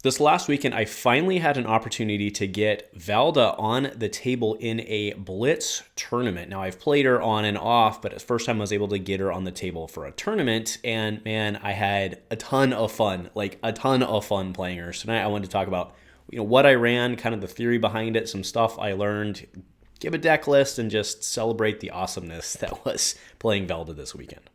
This last weekend, I finally had an opportunity to get Valda on the table in a Blitz tournament. Now, I've played her on and off, but it's the first time I was able to get her on the table for a tournament. And man, I had a ton of fun, playing her. So tonight I wanted to talk about what I ran, kind of the theory behind it, some stuff I learned, give a deck list, and just celebrate the awesomeness that was playing Valda this weekend.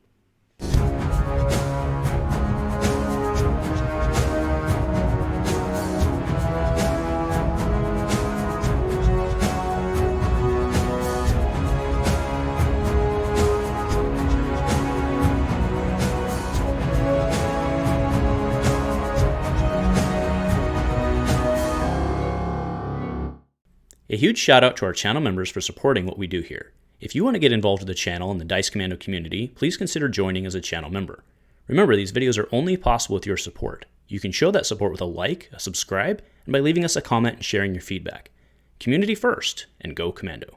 A huge shout out to our channel members for supporting what we do here. If you want to get involved with the channel and the Dice Commando community, please consider joining as a channel member. Remember, these videos are only possible with your support. You can show that support with a like, a subscribe, and by leaving us a comment and sharing your feedback. Community first, and go Commando.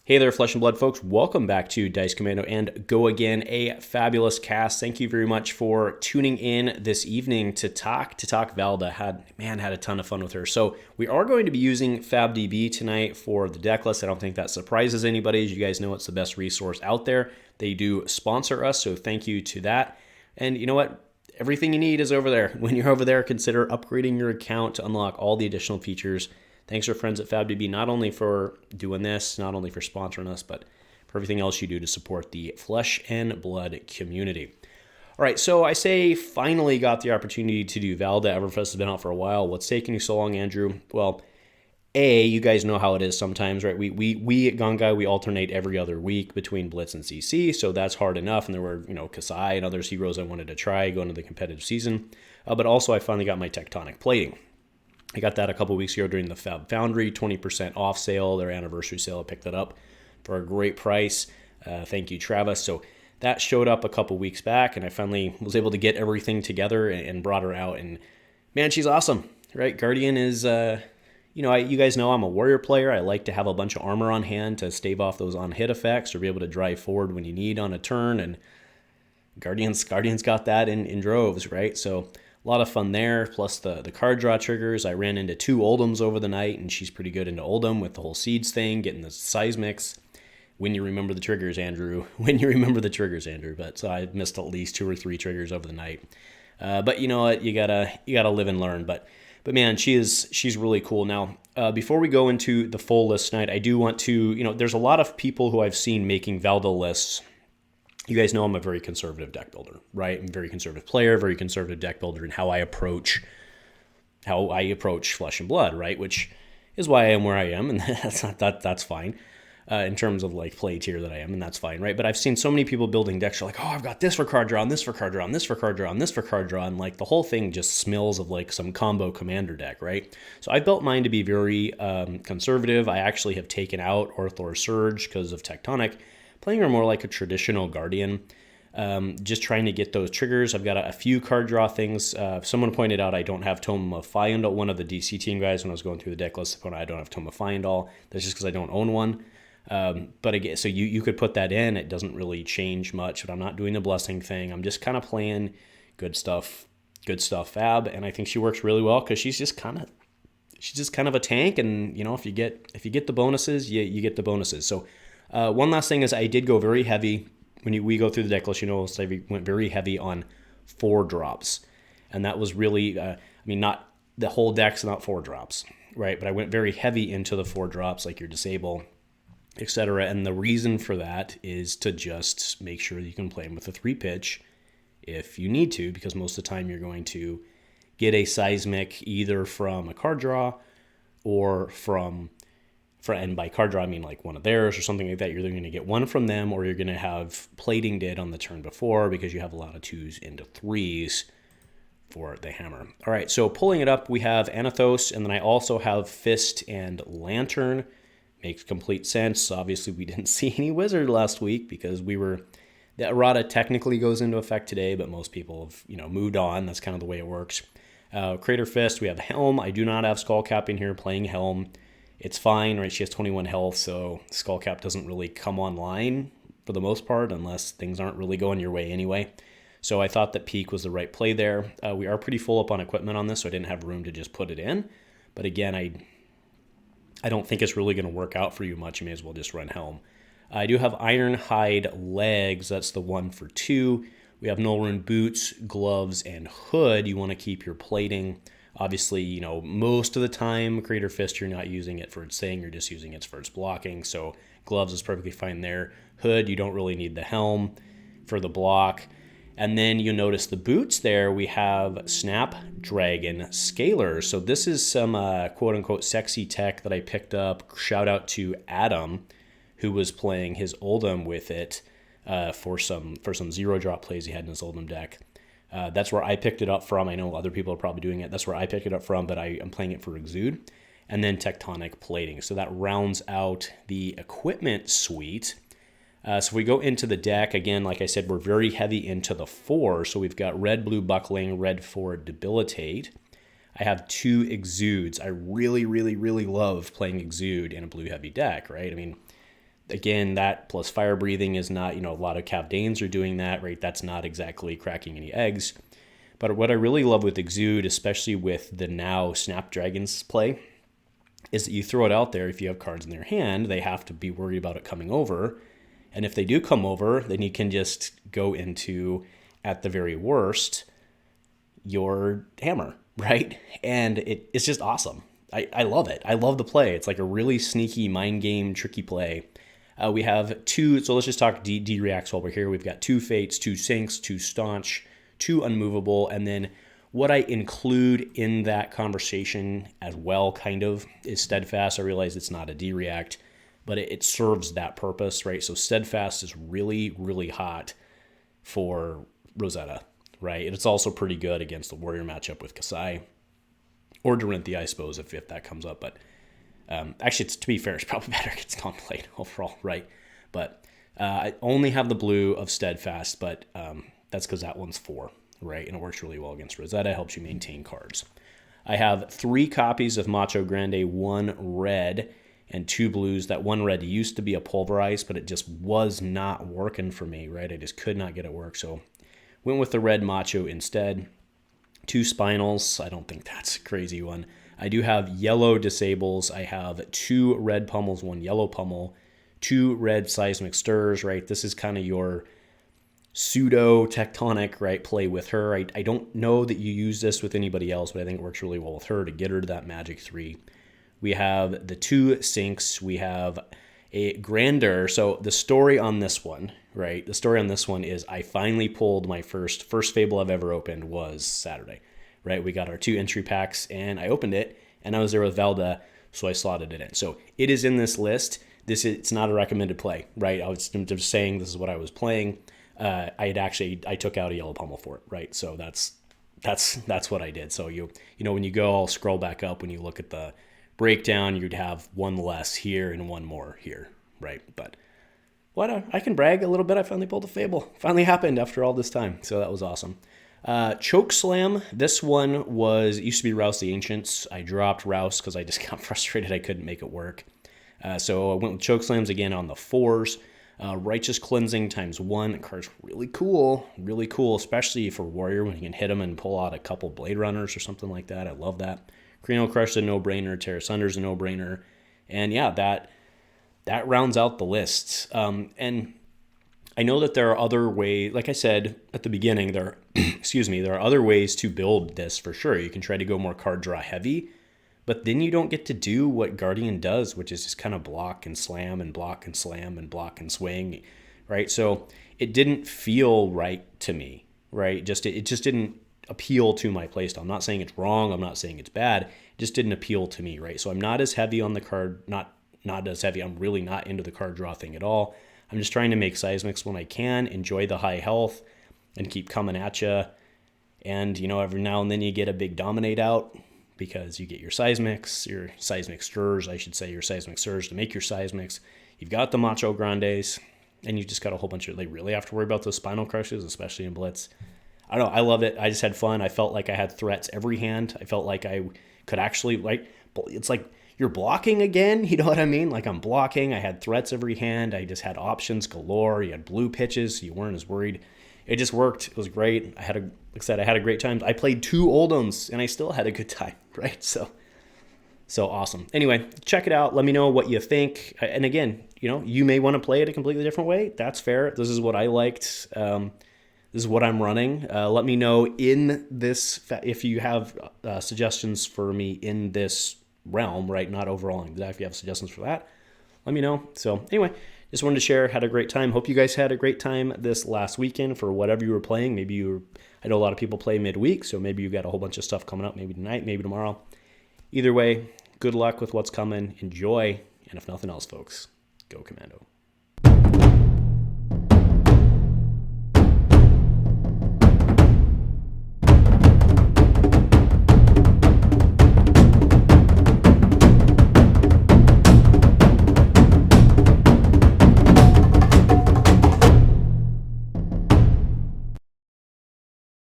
Hey there, Flesh and Blood folks. Welcome back to Dice Commando and Go Again, a fabulous cast. Thank you very much for tuning in this evening to talk Valda. Had a ton of fun with her. So we are going to be using FabDB tonight for the deck list. I don't think that surprises anybody. As you guys know, it's the best resource out there. They do sponsor us, so thank you to that. And you know what? Everything you need is over there. When you're over there, consider upgrading your account to unlock all the additional features. Thanks to our friends at FabDB, not only for doing this, not only for sponsoring us, but for everything else you do to support the Flesh and Blood community. All right, so I say finally got the opportunity to do Valda. Everfest has been out for a while. What's taking you so long, Andrew? Well, you guys know how it is sometimes, right? We at Gongai, we alternate every other week between Blitz and CC, so that's hard enough. And there were, Kassai and other heroes I wanted to try going into the competitive season. But also I finally got my Tectonic Plating. I got that a couple weeks ago during the Fab Foundry 20% off sale, their anniversary sale. I picked that up for a great price. Thank you, Travis. So that showed up a couple weeks back, and I finally was able to get everything together and brought her out. And man, she's awesome, right? Guardian is, you guys know I'm a warrior player. I like to have a bunch of armor on hand to stave off those on-hit effects or be able to drive forward when you need on a turn. And Guardian's got that in droves, right? So a lot of fun there, plus the card draw triggers. I ran into 2 Oldhims over the night, and she's pretty good into Oldhim with the whole seeds thing, getting the seismics. When you remember the triggers, Andrew. But so I missed at least 2 or 3 triggers over the night. But you know what? You gotta live and learn. But man, she's really cool. Now, before we go into the full list tonight, I do want to, there's a lot of people who I've seen making Valda lists. You guys know I'm a very conservative deck builder, right? I'm a very conservative player, very conservative deck builder in how I approach Flesh and Blood, right? Which is why I am where I am, and that's fine. In terms of like play tier that I am, and that's fine, right? But I've seen so many people building decks are like, oh, I've got this for card draw, and this for card draw, and this for card draw, and this for card draw, and like the whole thing just smells of like some combo commander deck, right? So I built mine to be very conservative. I actually have taken out Orthor Surge because of Tectonic, playing her more like a traditional Guardian, just trying to get those triggers. I've got a few card draw things. Someone pointed out I don't have Tome of Fyendal. One of the DC team guys, when I was going through the deck list, I don't have Tome of Fyendal. That's just because I don't own one. But again, so you could put that in. It doesn't really change much, but I'm not doing the blessing thing. I'm just kind of playing good stuff Fab, and I think she works really well because she's just kind of a tank, and if you get the bonuses, you get the bonuses. So one last thing is I did go very heavy. When we go through the deck list, so I went very heavy on 4 drops. And that was really, not the whole deck's not 4 drops, right? But I went very heavy into the 4 drops, like your Disable, etc. And the reason for that is to just make sure that you can play them with a 3-pitch if you need to, because most of the time you're going to get a seismic either from a card draw or and by card draw, I mean like one of theirs or something like that. You're either going to get one from them, or you're going to have plating did on the turn before, because you have a lot of 2s into 3s for the hammer. All right, so pulling it up, we have Anathos, and then I also have Fist and Lantern. Makes complete sense. Obviously, we didn't see any Wizard last week because the errata technically goes into effect today, but most people have moved on. That's kind of the way it works. Crater Fist, we have Helm. I do not have Skullcap in here playing Helm. It's fine, right? She has 21 health, so Skullcap doesn't really come online for the most part unless things aren't really going your way anyway. So I thought that Peak was the right play there. We are pretty full up on equipment on this, so I didn't have room to just put it in. But again, I don't think it's really going to work out for you much. You may as well just run Helm. I do have Ironhide legs. That's the 1 for 2. We have Null Rune boots, gloves, and hood. You want to keep your plating. Obviously, most of the time, Creator Fist, you're not using it for its thing. You're just using it for its blocking. So gloves is perfectly fine there. Hood, you don't really need the helm for the block. And then you'll notice the boots there, we have Snapdragon Scalers. So this is some quote-unquote sexy tech that I picked up. Shout out to Adam, who was playing his Oldhim with it for some 0-drop plays he had in his Oldhim deck. That's where I picked it up from. I know other people are probably doing it. That's where I picked it up from, but I'm playing it for Exude. And then Tectonic Plating. So that rounds out the equipment suite. So if we go into the deck, again, like I said, we're very heavy into the 4. So we've got red, blue buckling, red 4 debilitate. I have 2 exudes. I really, really, really love playing exude in a blue heavy deck, right? I mean, again, that plus fire breathing is not, a lot of Cavdanes are doing that, right? That's not exactly cracking any eggs. But what I really love with exude, especially with the now Snapdragons play, is that you throw it out there. If you have cards in their hand, they have to be worried about it coming over. And if they do come over, then you can just go into, at the very worst, your hammer, right? And it's just awesome. I love it. I love the play. It's like a really sneaky mind game, tricky play. We have 2, so let's just talk D-reacts while we're here. We've got 2 Fates, 2 Sinks, 2 Staunch, 2 Unmovable, and then what I include in that conversation as well, kind of, is Steadfast. I realize it's not a D-react, but it serves that purpose, right? So Steadfast is really, really hot for Rosetta, right? And it's also pretty good against the Warrior matchup with Kassai or Dorinthea, I suppose, if that comes up. But actually, to be fair, it's probably better against non-played overall, right? But I only have the blue of Steadfast, but that's because that one's 4, right? And it works really well against Rosetta, helps you maintain cards. I have 3 copies of Macho Grande, 1 red, and 2 blues. That 1 red used to be a pulverized, but it just was not working for me, right? I just could not get it work, so went with the red Macho instead. 2 spinals. I don't think that's a crazy one. I do have yellow disables. I have 2 red pummels, 1 yellow pummel, 2 red seismic stirs, right? This is kind of your pseudo tectonic, right, play with her. I don't know that you use this with anybody else, but I think it works really well with her to get her to that magic 3. We have the 2 sinks. We have a grander. So the story on this one, right? The story on this one is I finally pulled my first Fable I've ever opened was Saturday, right? We got our 2 entry packs and I opened it and I was there with Valda, so I slotted it in. So it is in this list. It's not a recommended play, right? I was just saying this is what I was playing. I took out a yellow pummel for it, right? So that's what I did. So when you go, I'll scroll back up when you look at the breakdown, you'd have 1 less here and 1 more here, right? But I can brag a little bit. I finally pulled a Fable. Finally happened after all this time, so that was awesome. Choke Slam. This one it used to be Rouse the Ancients. I dropped Rouse because I just got frustrated I couldn't make it work. So I went with Choke Slams again on the 4s. Righteous Cleansing ×1. That card's really cool, especially for Warrior when you can hit them and pull out a couple Blade Runners or something like that. I love that. Cranial Crush is a no-brainer. Terra Sunder is a no-brainer. And yeah, that rounds out the list. And I know that there are other ways, like I said at the beginning, there are other ways to build this for sure. You can try to go more card draw heavy, but then you don't get to do what Guardian does, which is just kind of block and slam and block and slam and block and swing, right? So it didn't feel right to me, right? It just didn't appeal to my playstyle. I'm not saying it's wrong. I'm not saying it's bad. It just didn't appeal to me, right? So I'm not as heavy on the card, not as heavy. I'm really not into the card draw thing at all. I'm just trying to make seismics when I can, enjoy the high health, and keep coming at you. And, every now and then you get a big dominate out because you get your seismic stirs, your seismic stirs to make your seismics. You've got the Macho Grandes, and you just got a whole bunch of, really have to worry about those spinal crushes, especially in Blitz. I don't know. I love it. I just had fun. I felt like I had threats every hand. I felt like I could actually, it's like you're blocking again. You know what I mean? Like I'm blocking. I had threats every hand. I just had options galore. You had blue pitches, so you weren't as worried. it just worked. It was great. Like I said, I had a great time. I played 2 Oldhims and I still had a good time, right? So awesome. Anyway, check it out. Let me know what you think. And again, you may want to play it a completely different way. That's fair. This is what I liked. This is what I'm running. Let me know in this, if you have suggestions for me in this realm, right? Not overall. If you have suggestions for that, let me know. So anyway, just wanted to share. Had a great time. Hope you guys had a great time this last weekend for whatever you were playing. I know a lot of people play midweek, so maybe you got a whole bunch of stuff coming up, maybe tonight, maybe tomorrow. Either way, good luck with what's coming. Enjoy. And if nothing else, folks, go Commando.